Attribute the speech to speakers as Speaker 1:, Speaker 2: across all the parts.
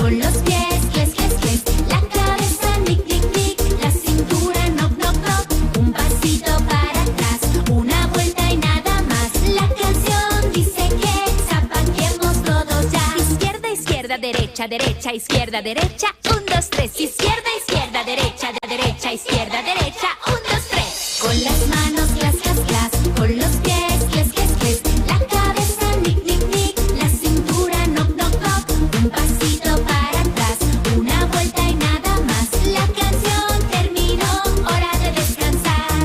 Speaker 1: con los pies, cles, cles, cles. La cabeza, nic, nic, nic. La cintura, knock, knock, knock. Un pasito para atrás, una vuelta y nada más. La canción dice que zapateemos todos ya. Izquierda, izquierda, derecha, derecha, izquierda, derecha. 1, 2, 3. Izquierda, izquierda, derecha, derecha, izquierda, derecha. 1, 2, 3. Con las manos, clas, clas, clas. Con los pies, cles, cles, cles. La cabeza, nic, nic, nic. La cintura, knock, knock, knock. Un pasito para atrás, una vuelta y nada más. La canción terminó, hora de descansar.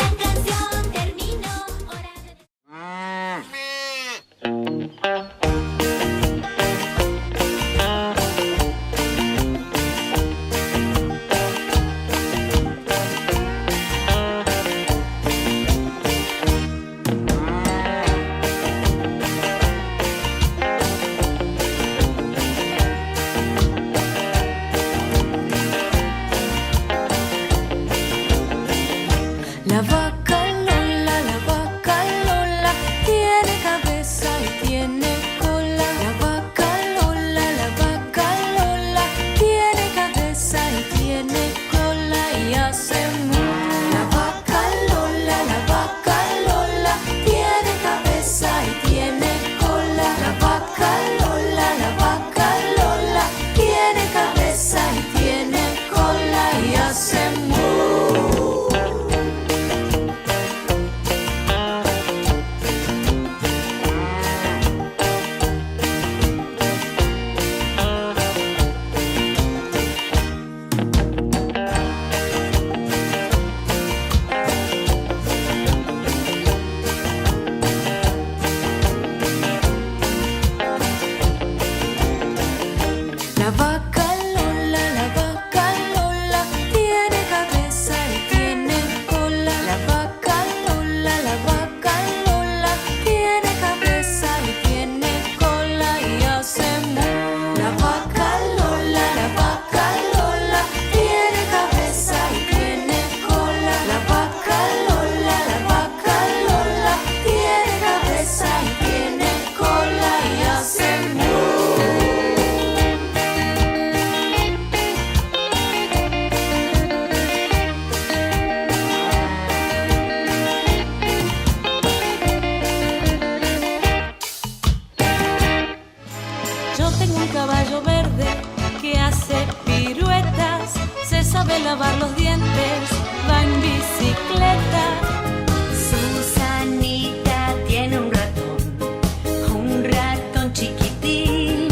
Speaker 1: La canción terminó, hora de descansar.
Speaker 2: La vaca Lola, tiene cabeza y tiene cola. La vaca Lola, tiene cabeza y tiene cola y hace mu. La vaca Lola, tiene cabeza y tiene cola. La vaca Lola, tiene cabeza y tiene cola y hace mu. La vaca Lola, tiene cabeza y tiene cola. La vaca Lola, tiene cabeza y tiene cola y hace mu. La vaca Lola, tiene cabeza y tiene cola. La vaca Lola, tiene cabeza y tiene cola y hace mu. Yo tengo un caballo verde que hace piruetas, se sabe lavar los dientes, va en bicicleta.
Speaker 1: Susanita tiene un ratón chiquitín,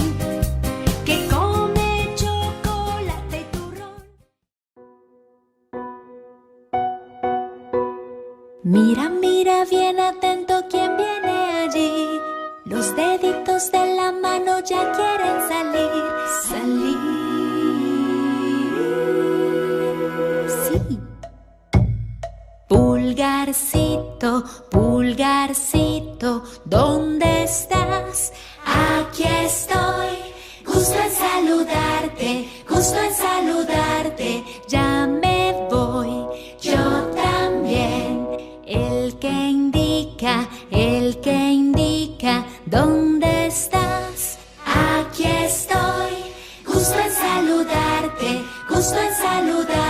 Speaker 1: que come chocolate y turrón. Mira, mira bien atento quién viene allí. Los deditos de la mano ya quieren salir. Sí. Pulgarcito, pulgarcito, ¿dónde estás? Aquí estoy. Gusto en saludarte, gusto en saludarte. Ya me voy, yo también. El que indica, ¿dónde estás? Aquí estoy. Gusto en saludarte, gusto en saludarte.